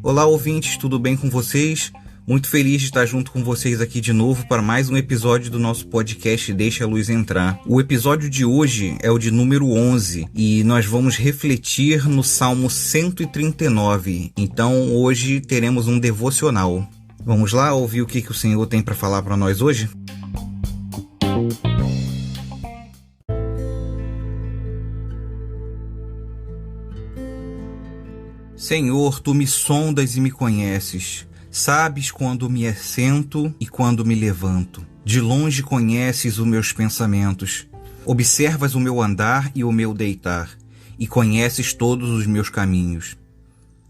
Olá, ouvintes, tudo bem com vocês? Muito feliz de estar junto com vocês aqui de novo para mais um episódio do nosso podcast Deixa a Luz Entrar. O episódio de hoje é o de número 11 e nós vamos refletir no Salmo 139. Então hoje teremos um devocional. Vamos lá ouvir o que o Senhor tem para falar para nós hoje? Senhor, Tu me sondas e me conheces. Sabes quando me assento e quando me levanto. De longe conheces os meus pensamentos. Observas o meu andar e o meu deitar, e conheces todos os meus caminhos.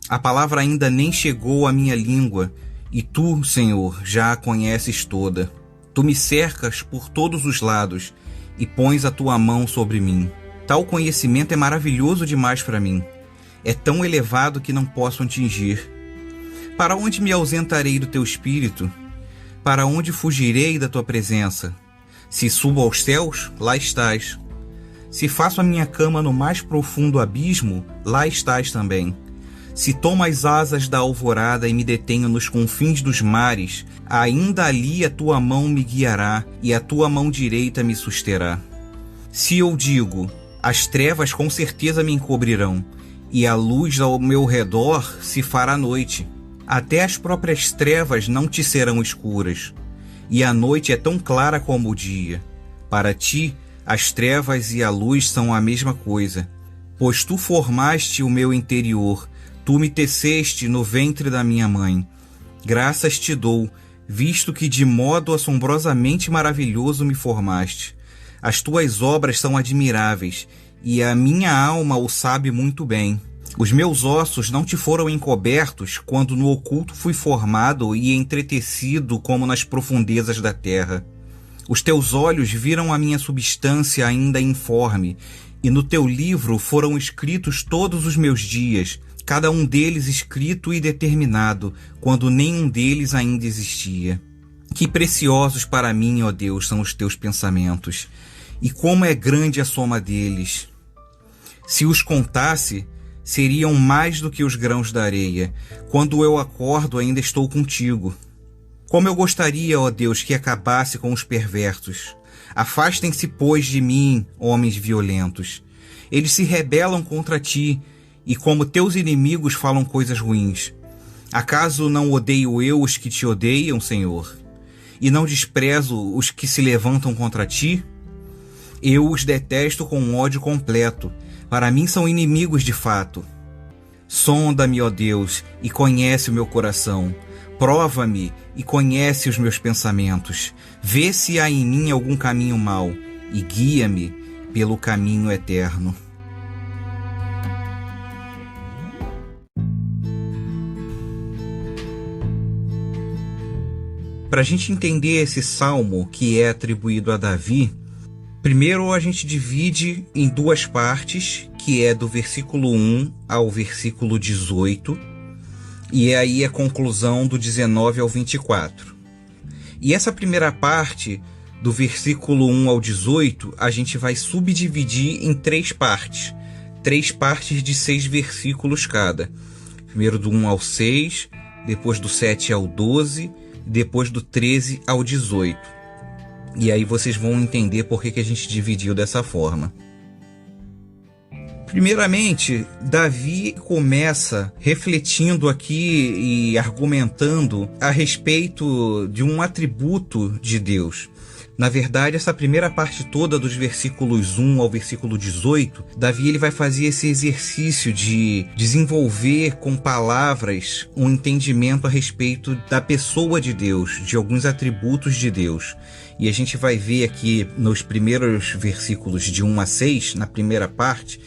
A palavra ainda nem chegou à minha língua, e Tu, Senhor, já a conheces toda. Tu me cercas por todos os lados, e pões a Tua mão sobre mim. Tal conhecimento é maravilhoso demais para mim. É tão elevado que não posso atingir. Para onde me ausentarei do Teu Espírito? Para onde fugirei da Tua presença? Se subo aos céus, lá estás. Se faço a minha cama no mais profundo abismo, lá estás também. Se tomo as asas da alvorada e me detenho nos confins dos mares, ainda ali a Tua mão me guiará e a Tua mão direita me susterá. Se eu digo, as trevas com certeza me encobrirão, e a luz ao meu redor se fará noite. Até as próprias trevas não te serão escuras, e a noite é tão clara como o dia. Para ti, as trevas e a luz são a mesma coisa, pois tu formaste o meu interior, tu me teceste no ventre da minha mãe. Graças te dou, visto que de modo assombrosamente maravilhoso me formaste. As tuas obras são admiráveis, e a minha alma o sabe muito bem. Os meus ossos não te foram encobertos quando no oculto fui formado e entretecido como nas profundezas da terra. Os teus olhos viram a minha substância ainda informe, e no teu livro foram escritos todos os meus dias, cada um deles escrito e determinado, quando nenhum deles ainda existia. Que preciosos para mim, ó Deus, são os teus pensamentos, e como é grande a soma deles. Se os contasse, seriam mais do que os grãos da areia. Quando eu acordo, ainda estou contigo. Como eu gostaria, ó Deus, que acabasse com os perversos. Afastem-se, pois, de mim, homens violentos. Eles se rebelam contra ti, e como teus inimigos falam coisas ruins. Acaso não odeio eu os que te odeiam, Senhor? E não desprezo os que se levantam contra ti? Eu os detesto com um ódio completo. Para mim são inimigos de fato. Sonda-me, ó Deus, e conhece o meu coração. Prova-me e conhece os meus pensamentos. Vê se há em mim algum caminho mau, e guia-me pelo caminho eterno. Para a gente entender esse salmo que é atribuído a Davi, primeiro a gente divide em duas partes, que é do versículo 1 ao versículo 18, e aí a conclusão do 19 ao 24. E essa primeira parte, do versículo 1 ao 18, a gente vai subdividir em três partes de 6 versículos cada. Primeiro do 1 ao 6, depois do 7 ao 12, depois do 13 ao 18. E aí vocês vão entender por que a gente dividiu dessa forma. Primeiramente, Davi começa refletindo aqui e argumentando a respeito de um atributo de Deus. Na verdade, essa primeira parte toda dos versículos 1 ao versículo 18, Davi ele vai fazer esse exercício de desenvolver com palavras um entendimento a respeito da pessoa de Deus, de alguns atributos de Deus. E a gente vai ver aqui nos primeiros versículos de 1 a 6, na primeira parte,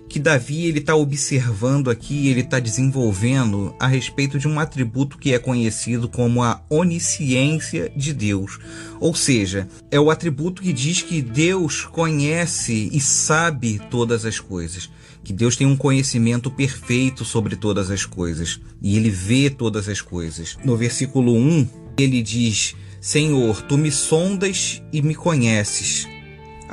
que Davi está observando aqui, ele está desenvolvendo a respeito de um atributo que é conhecido como a onisciência de Deus. Ou seja, é o atributo que diz que Deus conhece e sabe todas as coisas. Que Deus tem um conhecimento perfeito sobre todas as coisas. E Ele vê todas as coisas. No versículo 1, ele diz: Senhor, Tu me sondas e me conheces.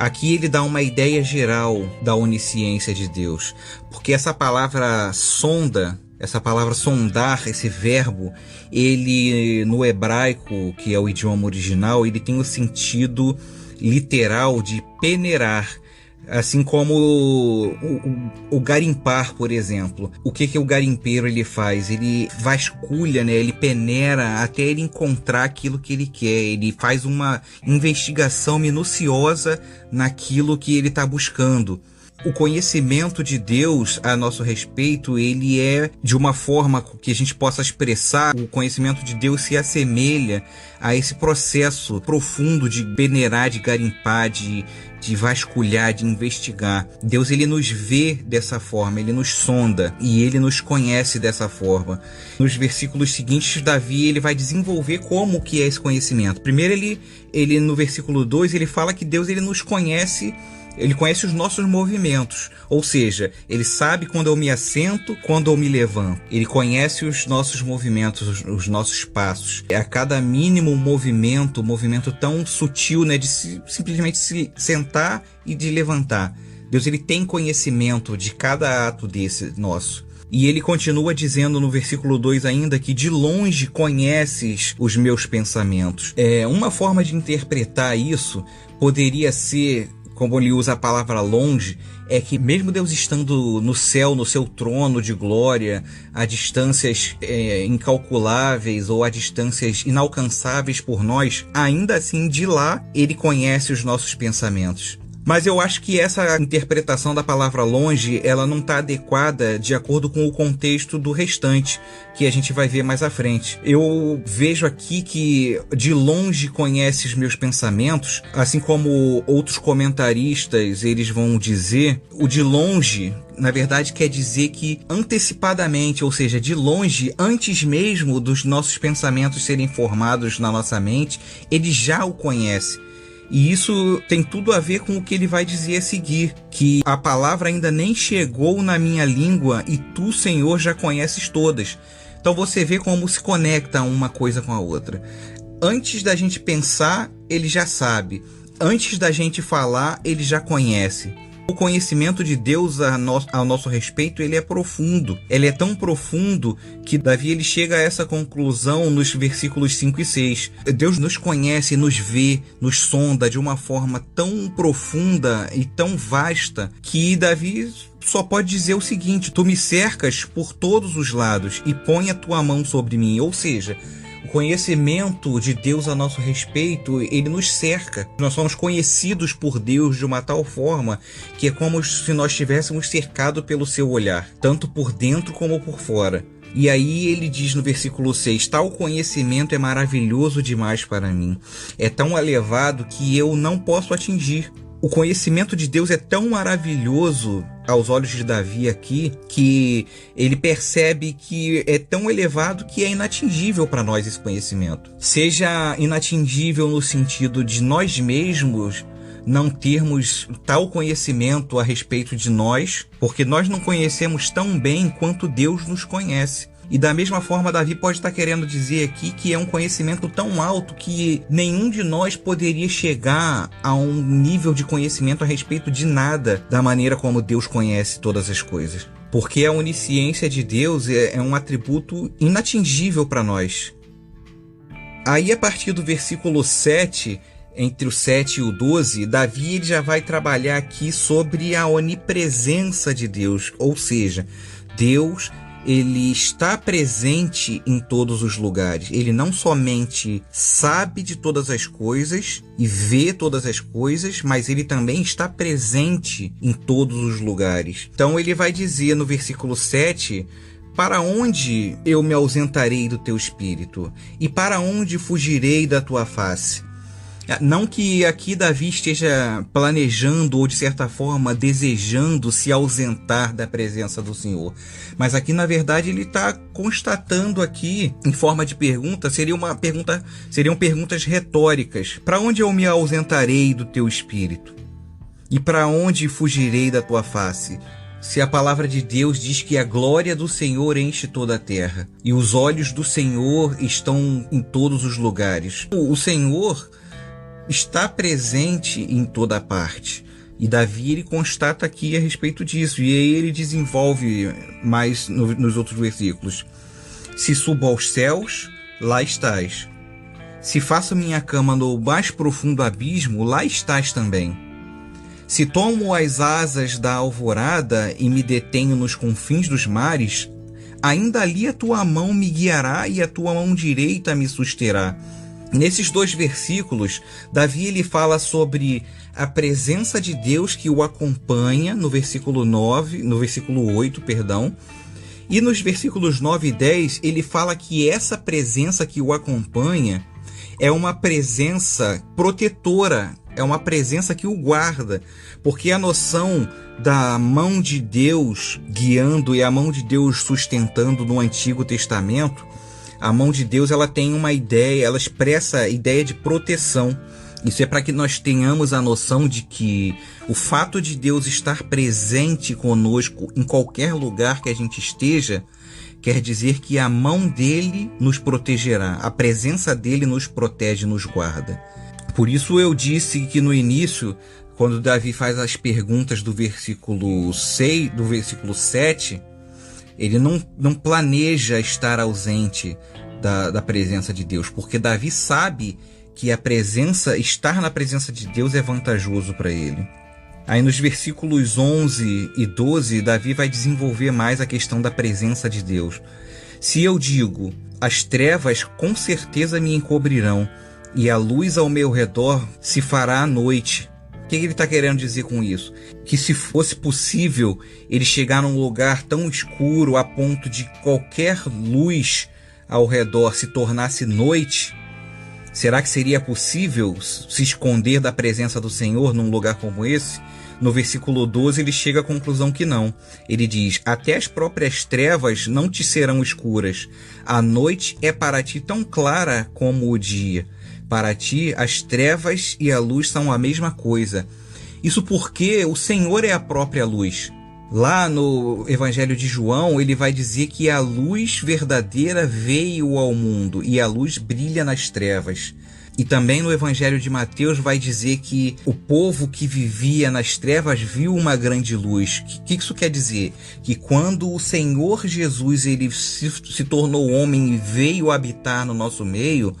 Aqui ele dá uma ideia geral da onisciência de Deus, porque essa palavra sonda, essa palavra sondar, esse verbo, ele no hebraico, que é o idioma original, ele tem o sentido literal de peneirar, assim como o garimpar, por exemplo. O que o garimpeiro ele faz? Ele vasculha, né? Ele peneira até ele encontrar aquilo que ele quer. Ele faz uma investigação minuciosa naquilo que ele está buscando. O conhecimento de Deus a nosso respeito, ele é de uma forma que a gente possa expressar. O conhecimento de Deus se assemelha a esse processo profundo de peneirar, de garimpar, de vasculhar, de investigar. Deus, ele nos vê dessa forma, ele nos sonda e ele nos conhece dessa forma. Nos versículos seguintes, Davi ele vai desenvolver como que é esse conhecimento. Primeiro, ele no versículo 2, ele fala que Deus ele nos conhece. Ele conhece os nossos movimentos, ou seja, ele sabe quando eu me assento, quando eu me levanto. Ele conhece os nossos movimentos, os nossos passos. A cada mínimo movimento tão sutil, né, de simplesmente se sentar e de levantar. Deus ele tem conhecimento de cada ato desse nosso. E ele continua dizendo no versículo 2 ainda que de longe conheces os meus pensamentos. Uma forma de interpretar isso poderia ser, como ele usa a palavra longe, é que mesmo Deus estando no céu, no seu trono de glória, a distâncias incalculáveis ou a distâncias inalcançáveis por nós, ainda assim de lá ele conhece os nossos pensamentos. Mas eu acho que essa interpretação da palavra longe, ela não está adequada de acordo com o contexto do restante, que a gente vai ver mais à frente. Eu vejo aqui que de longe conhece os meus pensamentos, assim como outros comentaristas, eles vão dizer, o de longe, na verdade, quer dizer que antecipadamente, ou seja, de longe, antes mesmo dos nossos pensamentos serem formados na nossa mente, ele já o conhece. E isso tem tudo a ver com o que ele vai dizer a seguir, que a palavra ainda nem chegou na minha língua e tu, Senhor, já conheces todas. Então você vê como se conecta uma coisa com a outra. Antes da gente pensar, ele já sabe. Antes da gente falar, ele já conhece. O conhecimento de Deus ao nosso respeito, ele é profundo. Ele é tão profundo que Davi ele chega a essa conclusão nos versículos 5 e 6. Deus nos conhece, nos vê, nos sonda de uma forma tão profunda e tão vasta que Davi só pode dizer o seguinte: tu me cercas por todos os lados e põe a tua mão sobre mim. Ou seja, o conhecimento de Deus a nosso respeito, ele nos cerca. Nós somos conhecidos por Deus de uma tal forma que é como se nós estivéssemos cercados pelo seu olhar, tanto por dentro como por fora. E aí ele diz no versículo 6, tal conhecimento é maravilhoso demais para mim. É tão elevado que eu não posso atingir. O conhecimento de Deus é tão maravilhoso aos olhos de Davi aqui, que ele percebe que é tão elevado que é inatingível para nós esse conhecimento. Seja inatingível no sentido de nós mesmos não termos tal conhecimento a respeito de nós, porque nós não conhecemos tão bem quanto Deus nos conhece. E da mesma forma, Davi pode estar querendo dizer aqui que é um conhecimento tão alto que nenhum de nós poderia chegar a um nível de conhecimento a respeito de nada da maneira como Deus conhece todas as coisas. Porque a onisciência de Deus é um atributo inatingível para nós. Aí, a partir do versículo 7, entre o 7 e o 12, Davi ele já vai trabalhar aqui sobre a onipresença de Deus, ou seja, Deus ele está presente em todos os lugares. Ele não somente sabe de todas as coisas e vê todas as coisas, mas ele também está presente em todos os lugares. Então ele vai dizer no versículo 7, para onde eu me ausentarei do teu espírito? E para onde fugirei da tua face? Não que aqui Davi esteja planejando ou de certa forma desejando se ausentar da presença do Senhor, mas aqui na verdade ele está constatando aqui em forma de pergunta, seriam perguntas retóricas. Para onde eu me ausentarei do teu espírito? E para onde fugirei da tua face? Se a palavra de Deus diz que a glória do Senhor enche toda a terra e os olhos do Senhor estão em todos os lugares, o Senhor está presente em toda parte. E Davi, ele constata aqui a respeito disso. E aí ele desenvolve mais nos outros versículos. Se subo aos céus, lá estás. Se faço minha cama no mais profundo abismo, lá estás também. Se tomo as asas da alvorada e me detenho nos confins dos mares, ainda ali a tua mão me guiará e a tua mão direita me susterá. Nesses 2 versículos, Davi ele fala sobre a presença de Deus que o acompanha no versículo 8, perdão. E nos versículos 9 e 10, ele fala que essa presença que o acompanha é uma presença protetora, é uma presença que o guarda, porque a noção da mão de Deus guiando e a mão de Deus sustentando no Antigo Testamento, a mão de Deus ela tem uma ideia, ela expressa a ideia de proteção. Isso é para que nós tenhamos a noção de que o fato de Deus estar presente conosco em qualquer lugar que a gente esteja, quer dizer que a mão dele nos protegerá, a presença dele nos protege, nos guarda. Por isso eu disse que no início, quando Davi faz as perguntas do versículo 6, do versículo 7, ele não planeja estar ausente da presença de Deus, porque Davi sabe que estar na presença de Deus é vantajoso para ele. Aí nos versículos 11 e 12, Davi vai desenvolver mais a questão da presença de Deus. Se eu digo, as trevas com certeza me encobrirão, e a luz ao meu redor se fará à noite. O que ele está querendo dizer com isso? Que se fosse possível ele chegar num lugar tão escuro a ponto de qualquer luz ao redor se tornasse noite, será que seria possível se esconder da presença do Senhor num lugar como esse? No versículo 12 ele chega à conclusão que não. Ele diz, até as próprias trevas não te serão escuras. A noite é para ti tão clara como o dia. Para ti as trevas e a luz são a mesma coisa. Isso porque o Senhor é a própria luz. Lá no Evangelho de João, ele vai dizer que a luz verdadeira veio ao mundo e a luz brilha nas trevas. E também no Evangelho de Mateus vai dizer que o povo que vivia nas trevas viu uma grande luz. O que isso quer dizer? Que quando o Senhor Jesus ele se tornou homem e veio habitar no nosso meio,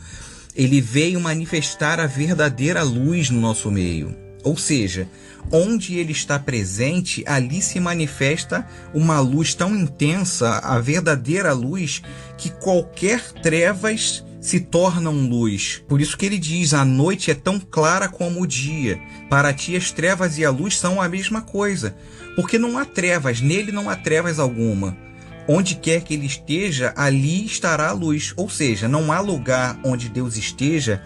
ele veio manifestar a verdadeira luz no nosso meio. Ou seja, onde ele está presente, ali se manifesta uma luz tão intensa, a verdadeira luz, que qualquer trevas se tornam luz. Por isso que ele diz, a noite é tão clara como o dia. Para ti as trevas e a luz são a mesma coisa. Porque não há trevas, nele não há trevas alguma. Onde quer que ele esteja, ali estará a luz. Ou seja, não há lugar onde Deus esteja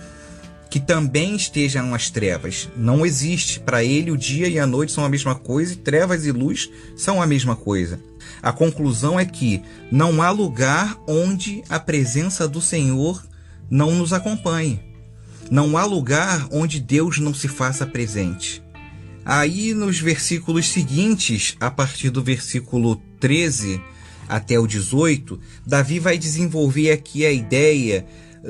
que também estejam as trevas. Não existe. Para ele, o dia e a noite são a mesma coisa, e trevas e luz são a mesma coisa. A conclusão é que não há lugar onde a presença do Senhor não nos acompanhe. Não há lugar onde Deus não se faça presente. Aí, nos versículos seguintes, a partir do versículo 13 até o 18, Davi vai desenvolver aqui a ideia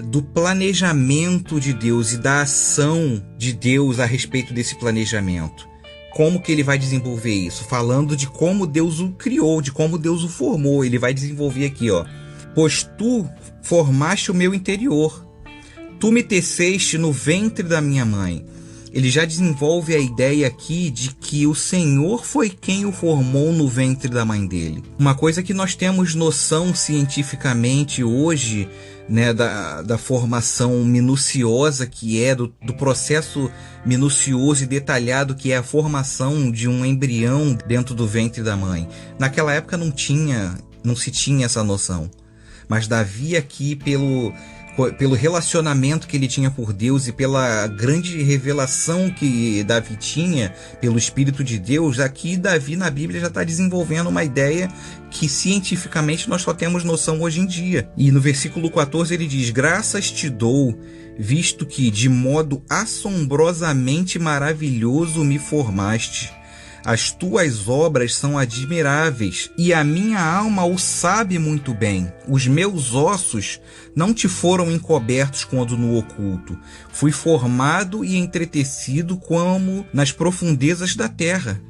do planejamento de Deus e da ação de Deus a respeito desse planejamento. Como que ele vai desenvolver isso? Falando de como Deus o criou, de como Deus o formou. Ele vai desenvolver aqui, ó. Pois tu formaste o meu interior, tu me teceste no ventre da minha mãe. Ele já desenvolve a ideia aqui de que o Senhor foi quem o formou no ventre da mãe dele. Uma coisa que nós temos noção cientificamente hoje, né, da formação minuciosa que é, do processo minucioso e detalhado que é a formação de um embrião dentro do ventre da mãe. Naquela época não se tinha essa noção. Mas Davi aqui, pelo relacionamento que ele tinha por Deus e pela grande revelação que Davi tinha pelo Espírito de Deus, aqui Davi na Bíblia já está desenvolvendo uma ideia que cientificamente nós só temos noção hoje em dia. E no versículo 14 ele diz, graças te dou, visto que de modo assombrosamente maravilhoso me formaste. As tuas obras são admiráveis, e a minha alma o sabe muito bem. Os meus ossos não te foram encobertos quando no oculto. Fui formado e entretecido como nas profundezas da terra.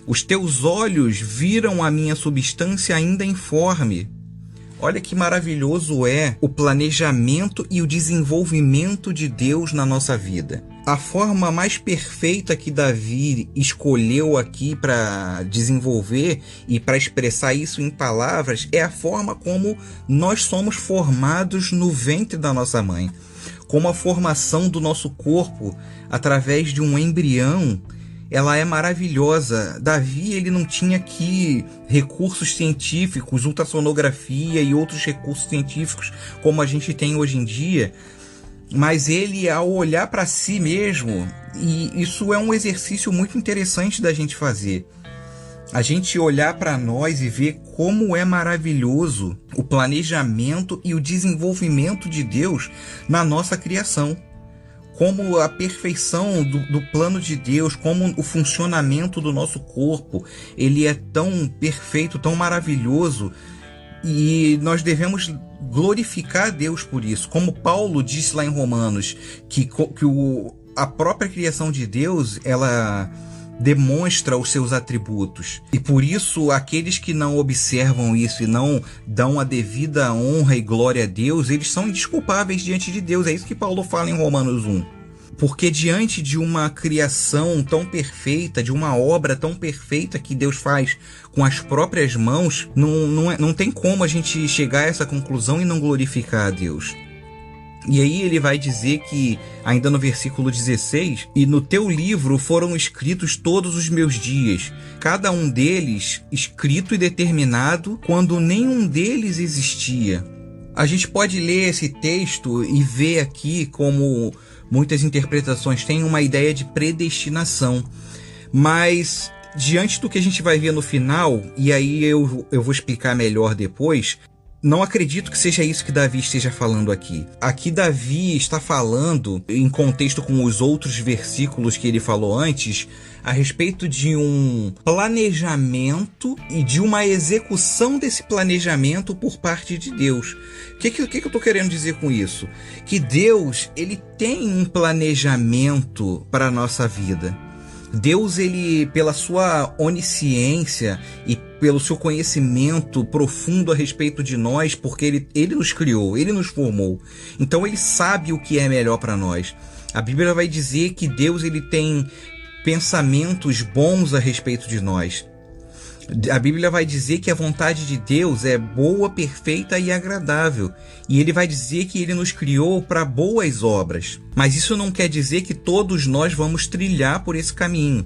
Os teus olhos viram a minha substância ainda informe. Olha que maravilhoso é o planejamento e o desenvolvimento de Deus na nossa vida. A forma mais perfeita que Davi escolheu aqui para desenvolver e para expressar isso em palavras é a forma como nós somos formados no ventre da nossa mãe. Como a formação do nosso corpo através de um embrião, ela é maravilhosa. Davi, ele não tinha aqui recursos científicos, ultrassonografia e outros recursos científicos como a gente tem hoje em dia, mas ele, ao olhar para si mesmo, e isso é um exercício muito interessante da gente fazer, a gente olhar para nós e ver como é maravilhoso o planejamento e o desenvolvimento de Deus na nossa criação. Como a perfeição do plano de Deus, como o funcionamento do nosso corpo, ele é tão perfeito, tão maravilhoso, e nós devemos glorificar a Deus por isso. Como Paulo disse lá em Romanos, que a própria criação de Deus, ela demonstra os seus atributos. E por isso, aqueles que não observam isso e não dão a devida honra e glória a Deus, eles são indesculpáveis diante de Deus. É isso que Paulo fala em Romanos 1. Porque diante de uma criação tão perfeita, de uma obra tão perfeita que Deus faz com as próprias mãos, não tem como a gente chegar a essa conclusão e não glorificar a Deus. E aí ele vai dizer que, ainda no versículo 16, e no teu livro foram escritos todos os meus dias, cada um deles escrito e determinado quando nenhum deles existia. A gente pode ler esse texto e ver aqui como muitas interpretações têm uma ideia de predestinação, mas diante do que a gente vai ver no final, e aí eu vou explicar melhor depois, não acredito que seja isso que Davi esteja falando aqui. Aqui Davi está falando, em contexto com os outros versículos que ele falou antes, a respeito de um planejamento e de uma execução desse planejamento por parte de Deus. O que eu estou querendo dizer com isso? Que Deus, ele tem um planejamento para a nossa vida. Deus, ele, pela sua onisciência e pelo seu conhecimento profundo a respeito de nós, porque ele nos criou, ele nos formou. Então ele sabe o que é melhor para nós. A Bíblia vai dizer que Deus, ele tem pensamentos bons a respeito de nós. A Bíblia vai dizer que a vontade de Deus é boa, perfeita e agradável. E ele vai dizer que ele nos criou para boas obras. Mas isso não quer dizer que todos nós vamos trilhar por esse caminho.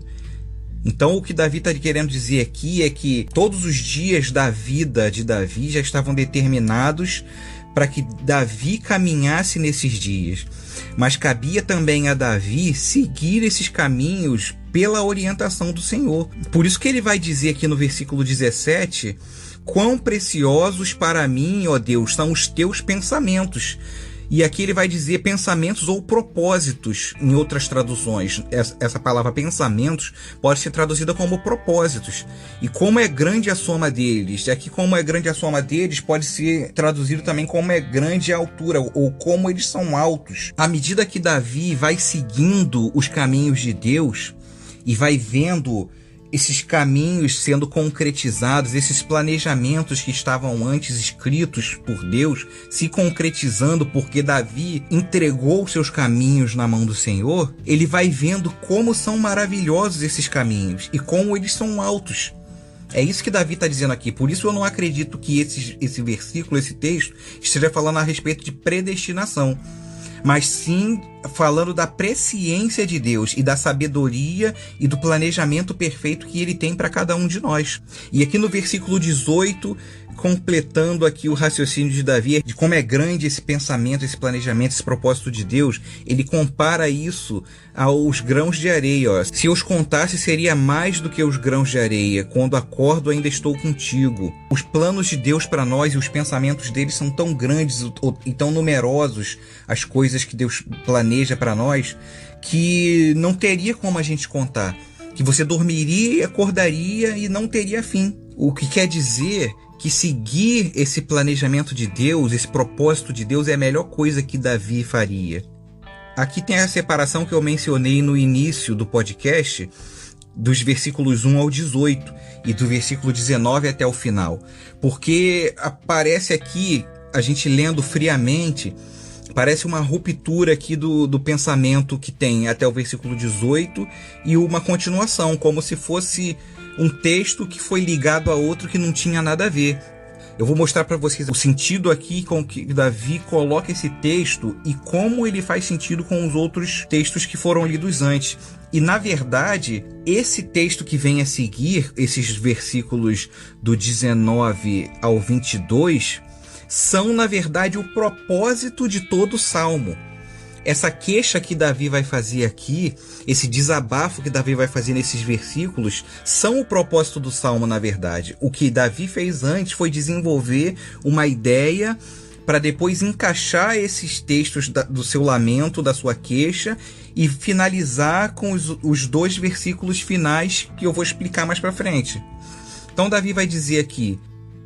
Então o que Davi está querendo dizer aqui é que todos os dias da vida de Davi já estavam determinados para que Davi caminhasse nesses dias. Mas cabia também a Davi seguir esses caminhos pela orientação do Senhor. Por isso que ele vai dizer aqui no versículo 17: quão preciosos para mim, ó Deus, são os teus pensamentos. E aqui ele vai dizer pensamentos ou propósitos, em outras traduções. Essa palavra pensamentos pode ser traduzida como propósitos. E como é grande a soma deles. E aqui, como é grande a soma deles, pode ser traduzido também como é grande a altura, ou como eles são altos. À medida que Davi vai seguindo os caminhos de Deus e vai vendo esses caminhos sendo concretizados, esses planejamentos que estavam antes escritos por Deus, se concretizando porque Davi entregou seus caminhos na mão do Senhor, ele vai vendo como são maravilhosos esses caminhos e como eles são altos. É isso que Davi está dizendo aqui. Por isso eu não acredito que esse versículo, esse texto, esteja falando a respeito de predestinação, mas sim falando da presciência de Deus e da sabedoria e do planejamento perfeito que ele tem para cada um de nós. E aqui no versículo 18, completando aqui o raciocínio de Davi, de como é grande esse pensamento, esse planejamento, esse propósito de Deus, ele compara isso aos grãos de areia. Ó. Se eu os contasse, seria mais do que os grãos de areia. Quando acordo, ainda estou contigo. Os planos de Deus para nós e os pensamentos dele são tão grandes e tão numerosos, as coisas que Deus planeja para nós, que não teria como a gente contar. que você dormiria e acordaria e não teria fim. O que quer dizer que seguir esse planejamento de Deus, esse propósito de Deus, é a melhor coisa que Davi faria. Aqui tem a separação que eu mencionei no início do podcast, dos versículos 1 ao 18 e do versículo 19 até o final. Porque aparece aqui, a gente lendo friamente, parece uma ruptura aqui do pensamento que tem até o versículo 18 e uma continuação, como se fosse um texto que foi ligado a outro que não tinha nada a ver. Eu vou mostrar para vocês o sentido aqui com que Davi coloca esse texto e como ele faz sentido com os outros textos que foram lidos antes. E, na verdade, esse texto que vem a seguir, esses versículos do 19 ao 22, são, na verdade, o propósito de todo o Salmo. Essa queixa que Davi vai fazer aqui, esse desabafo que Davi vai fazer nesses versículos, são o propósito do Salmo, na verdade. O que Davi fez antes foi desenvolver uma ideia para depois encaixar esses textos do seu lamento, da sua queixa, e finalizar com os 2 versículos finais que eu vou explicar mais para frente. Então Davi vai dizer aqui: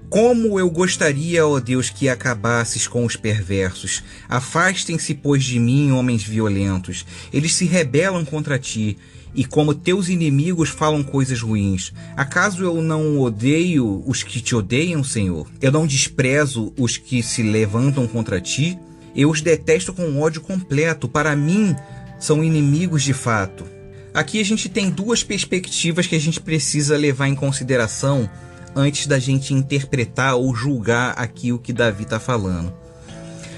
como eu gostaria, ó Deus, que acabasses com os perversos. Afastem-se, pois, de mim, homens violentos. Eles se rebelam contra ti, e como teus inimigos falam coisas ruins. Acaso eu não odeio os que te odeiam, Senhor? Eu não desprezo os que se levantam contra ti? Eu os detesto com ódio completo. Para mim, são inimigos de fato. Aqui a gente tem 2 perspectivas que a gente precisa levar em consideração antes da gente interpretar ou julgar aqui o que Davi está falando.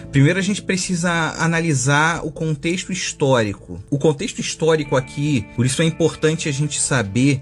Primeiro a gente precisa analisar o contexto histórico. O contexto histórico aqui, por isso é importante a gente saber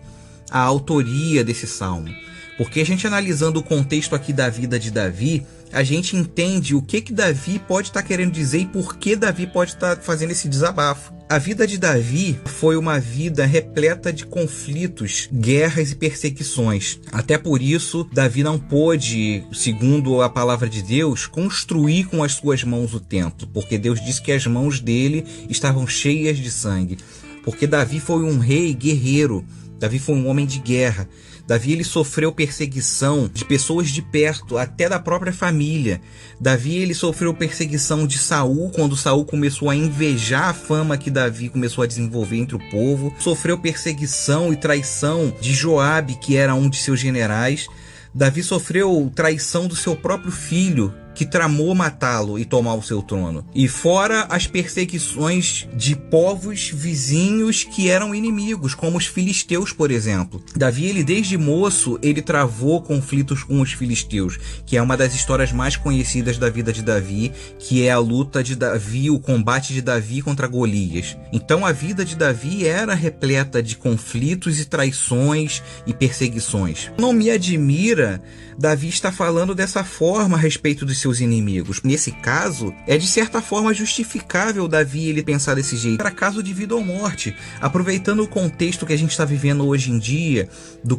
a autoria desse salmo. Porque a gente analisando o contexto aqui da vida de Davi, a gente entende o que Davi pode estar querendo dizer e por que Davi pode estar fazendo esse desabafo. A vida de Davi foi uma vida repleta de conflitos, guerras e perseguições. Até por isso, Davi não pôde, segundo a palavra de Deus, construir com as suas mãos o templo, porque Deus disse que as mãos dele estavam cheias de sangue. Porque Davi foi um rei guerreiro, Davi foi um homem de guerra. Davi ele sofreu perseguição de pessoas de perto, até da própria família. Davi ele sofreu perseguição de Saul, quando Saul começou a invejar a fama que Davi começou a desenvolver entre o povo. Sofreu perseguição e traição de Joabe, que era um de seus generais. Davi sofreu traição do seu próprio filho, que tramou matá-lo e tomar o seu trono. E fora as perseguições de povos vizinhos que eram inimigos, como os filisteus, por exemplo. Davi, ele desde moço, ele travou conflitos com os filisteus, que é uma das histórias mais conhecidas da vida de Davi, que é a luta de Davi, o combate de Davi contra Golias. Então a vida de Davi era repleta de conflitos e traições e perseguições. Não me admira Davi está falando dessa forma a respeito dos seus inimigos. Nesse caso, é de certa forma justificável Davi ele pensar desse jeito. Era caso de vida ou morte. Aproveitando o contexto que a gente está vivendo hoje em dia,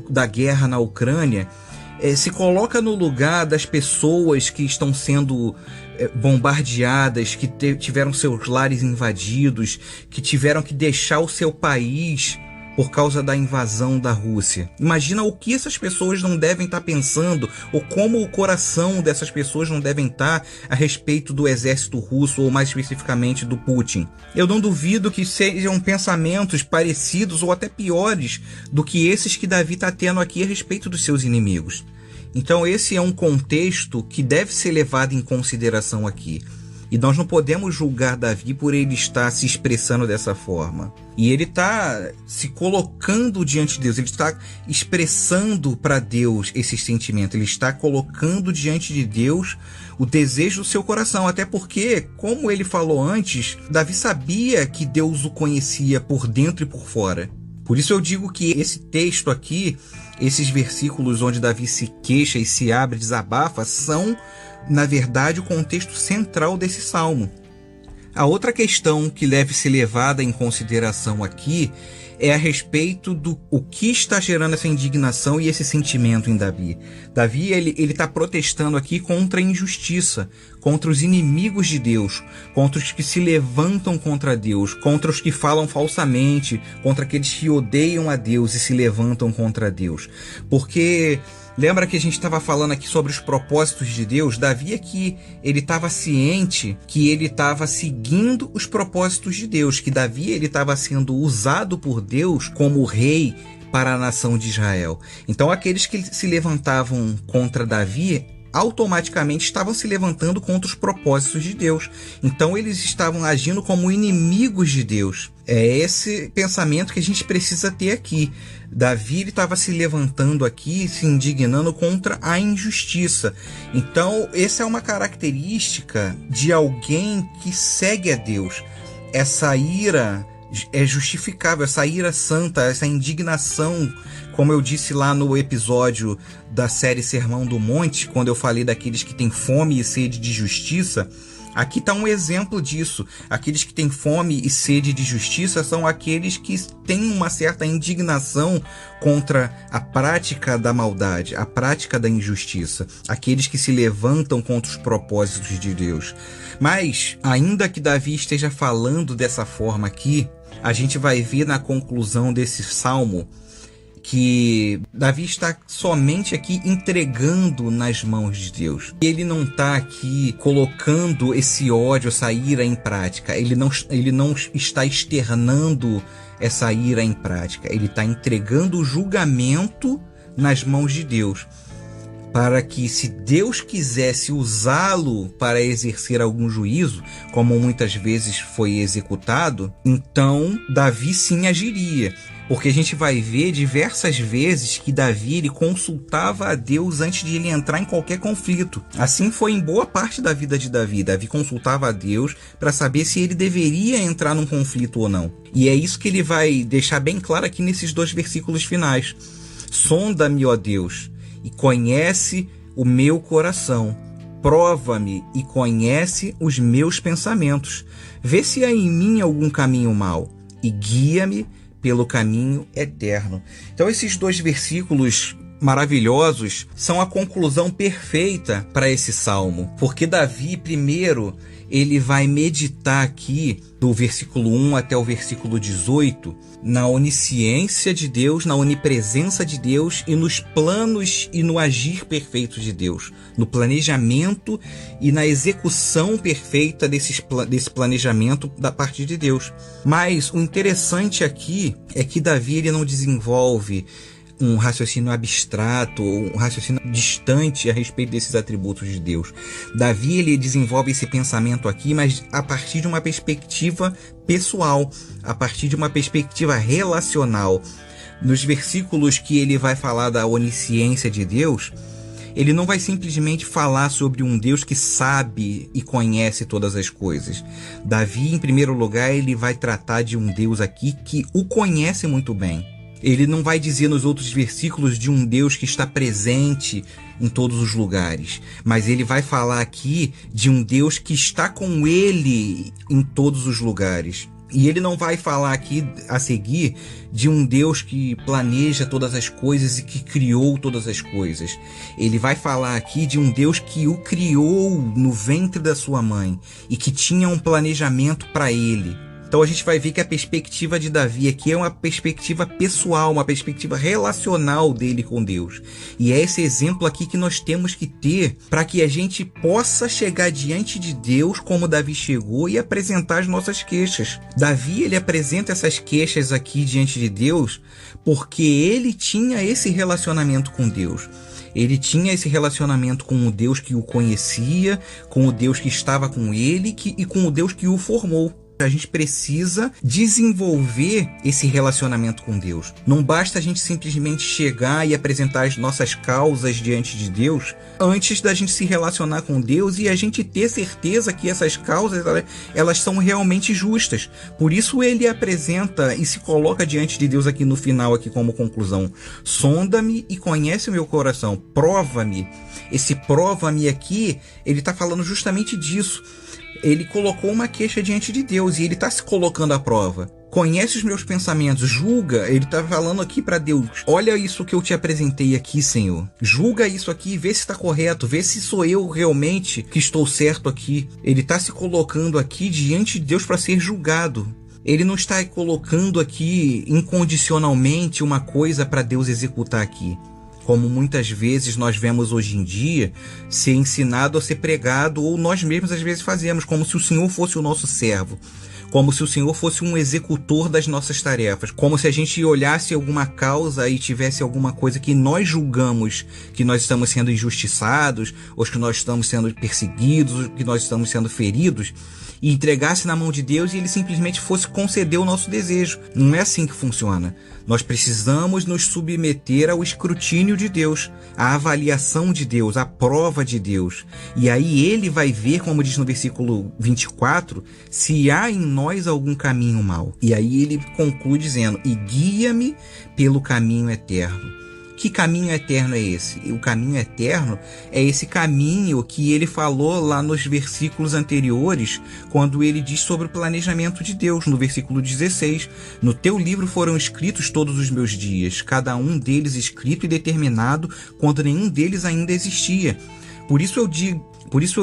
da guerra na Ucrânia, se coloca no lugar das pessoas que estão sendo bombardeadas, que tiveram seus lares invadidos, que tiveram que deixar o seu país por causa da invasão da Rússia. Imagina o que essas pessoas não devem estar pensando, ou como o coração dessas pessoas não devem estar a respeito do exército russo, ou mais especificamente do Putin. Eu não duvido que sejam pensamentos parecidos ou até piores do que esses que Davi está tendo aqui a respeito dos seus inimigos. Então esse é um contexto que deve ser levado em consideração aqui. E nós não podemos julgar Davi por ele estar se expressando dessa forma. E ele está se colocando diante de Deus, ele está expressando para Deus esse sentimento, ele está colocando diante de Deus o desejo do seu coração. Até porque, como ele falou antes, Davi sabia que Deus o conhecia por dentro e por fora. Por isso eu digo que esse texto aqui, esses versículos onde Davi se queixa e se abre, desabafa, são, na verdade, o contexto central desse salmo. A outra questão que deve ser levada em consideração aqui é a respeito do o que está gerando essa indignação e esse sentimento em Davi. Davi, ele está protestando aqui contra a injustiça, contra os inimigos de Deus, contra os que se levantam contra Deus, contra os que falam falsamente, contra aqueles que odeiam a Deus e se levantam contra Deus. Porque lembra que a gente estava falando aqui sobre os propósitos de Deus? Davi aqui, ele estava ciente que ele estava seguindo os propósitos de Deus, que Davi ele estava sendo usado por Deus como rei para a nação de Israel. Então aqueles que se levantavam contra Davi automaticamente estavam se levantando contra os propósitos de Deus. Então eles estavam agindo como inimigos de Deus. É esse pensamento que a gente precisa ter aqui. Davi estava se levantando aqui, se indignando contra a injustiça. Então essa é uma característica de alguém que segue a Deus. Essa ira é justificável, essa ira santa, essa indignação, como eu disse lá no episódio da série Sermão do Monte, quando eu falei daqueles que têm fome e sede de justiça. Aqui está um exemplo disso. Aqueles que têm fome e sede de justiça são aqueles que têm uma certa indignação contra a prática da maldade, a prática da injustiça. Aqueles que se levantam contra os propósitos de Deus. Mas, ainda que Davi esteja falando dessa forma aqui, a gente vai ver na conclusão desse salmo que Davi está somente aqui entregando nas mãos de Deus. Ele não está aqui colocando esse ódio, essa ira em prática. Ele não está externando essa ira em prática. Ele está entregando o julgamento nas mãos de Deus, para que, se Deus quisesse usá-lo para exercer algum juízo, como muitas vezes foi executado, então Davi sim agiria. Porque a gente vai ver diversas vezes que Davi ele consultava a Deus antes de ele entrar em qualquer conflito. Assim foi em boa parte da vida de Davi. Davi consultava a Deus para saber se ele deveria entrar num conflito ou não. E é isso que ele vai deixar bem claro aqui nesses 2 versículos finais. Sonda-me, ó Deus, e conhece o meu coração. Prova-me e conhece os meus pensamentos. Vê se há em mim algum caminho mau e guia-me pelo caminho eterno. Então esses 2 versículos maravilhosos são a conclusão perfeita para esse salmo. Porque Davi, primeiro, ele vai meditar aqui do versículo 1 até o versículo 18 na onisciência de Deus, na onipresença de Deus e nos planos e no agir perfeito de Deus, no planejamento e na execução perfeita desse planejamento da parte de Deus. Mas o interessante aqui é que Davi ele não desenvolve um raciocínio abstrato, um raciocínio distante a respeito desses atributos de Deus. Davi ele desenvolve esse pensamento aqui, mas a partir de uma perspectiva pessoal, a partir de uma perspectiva relacional. Nos versículos que ele vai falar da onisciência de Deus, ele não vai simplesmente falar sobre um Deus que sabe e conhece todas as coisas. Davi, em primeiro lugar, ele vai tratar de um Deus aqui que o conhece muito bem. Ele não vai dizer nos outros versículos de um Deus que está presente em todos os lugares, mas ele vai falar aqui de um Deus que está com ele em todos os lugares. E ele não vai falar aqui a seguir de um Deus que planeja todas as coisas e que criou todas as coisas. Ele vai falar aqui de um Deus que o criou no ventre da sua mãe e que tinha um planejamento para ele. Então a gente vai ver que a perspectiva de Davi aqui é uma perspectiva pessoal, uma perspectiva relacional dele com Deus. E é esse exemplo aqui que nós temos que ter para que a gente possa chegar diante de Deus como Davi chegou e apresentar as nossas queixas. Davi ele apresenta essas queixas aqui diante de Deus porque ele tinha esse relacionamento com Deus. Ele tinha esse relacionamento com o Deus que o conhecia, com o Deus que estava com ele e com o Deus que o formou. A gente precisa desenvolver esse relacionamento com Deus. Não basta a gente simplesmente chegar e apresentar as nossas causas diante de Deus antes da gente se relacionar com Deus e a gente ter certeza que essas causas elas são realmente justas. Por isso ele apresenta e se coloca diante de Deus aqui no final aqui como conclusão. Sonda-me e conhece o meu coração. Prova-me. Esse prova-me aqui, ele está falando justamente disso. ele colocou uma queixa diante de Deus e ele está se colocando à prova. Conhece os meus pensamentos, julga. Ele está falando aqui para Deus: olha isso que eu te apresentei aqui, Senhor. Julga isso aqui, vê se está correto, vê se sou eu realmente que estou certo aqui. Ele está se colocando aqui diante de Deus para ser julgado. Ele não está colocando aqui incondicionalmente uma coisa para Deus executar aqui, como muitas vezes nós vemos hoje em dia ser ensinado a ser pregado, ou nós mesmos às vezes fazemos, como se o Senhor fosse o nosso servo, como se o Senhor fosse um executor das nossas tarefas, como se a gente olhasse alguma causa e tivesse alguma coisa que nós julgamos que nós estamos sendo injustiçados, ou que nós estamos sendo perseguidos, ou que nós estamos sendo feridos, e entregasse na mão de Deus e ele simplesmente fosse conceder o nosso desejo. Não é assim que funciona. Nós precisamos nos submeter ao escrutínio de Deus, à avaliação de Deus, à prova de Deus. E aí ele vai ver, como diz no versículo 24, se há em nós algum caminho mau. E aí ele conclui dizendo: e guia-me pelo caminho eterno. Que caminho eterno é esse? O caminho eterno é esse caminho que ele falou lá nos versículos anteriores, quando ele diz sobre o planejamento de Deus, no versículo 16. No teu livro foram escritos todos os meus dias, cada um deles escrito e determinado, quando nenhum deles ainda existia. Por isso eu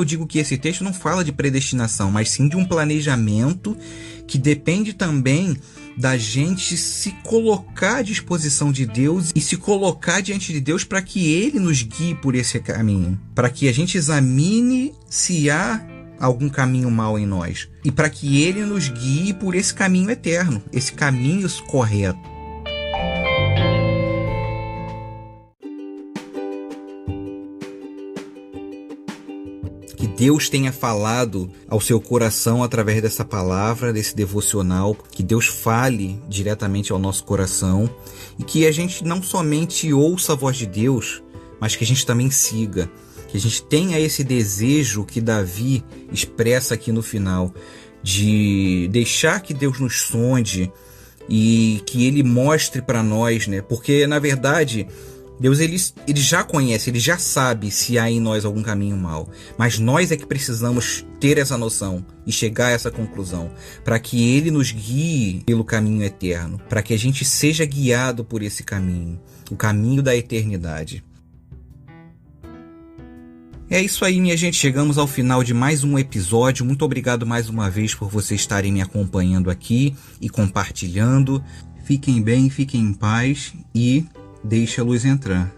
digo que esse texto não fala de predestinação, mas sim de um planejamento que depende também da gente se colocar à disposição de Deus e se colocar diante de Deus para que Ele nos guie por esse caminho, para que a gente examine se há algum caminho mau em nós e para que Ele nos guie por esse caminho eterno, esse caminho correto. Que Deus tenha falado ao seu coração através dessa palavra, desse devocional, que Deus fale diretamente ao nosso coração e que a gente não somente ouça a voz de Deus, mas que a gente também siga, que a gente tenha esse desejo que Davi expressa aqui no final, de deixar que Deus nos sonde e que Ele mostre para nós, né? Porque na verdade Deus ele já conhece, Ele já sabe se há em nós algum caminho mau. Mas nós é que precisamos ter essa noção e chegar a essa conclusão, para que Ele nos guie pelo caminho eterno, para que a gente seja guiado por esse caminho, o caminho da eternidade. É isso aí, minha gente. Chegamos ao final de mais um episódio. Muito obrigado mais uma vez por vocês estarem me acompanhando aqui e compartilhando. Fiquem bem, fiquem em paz e deixe a luz entrar.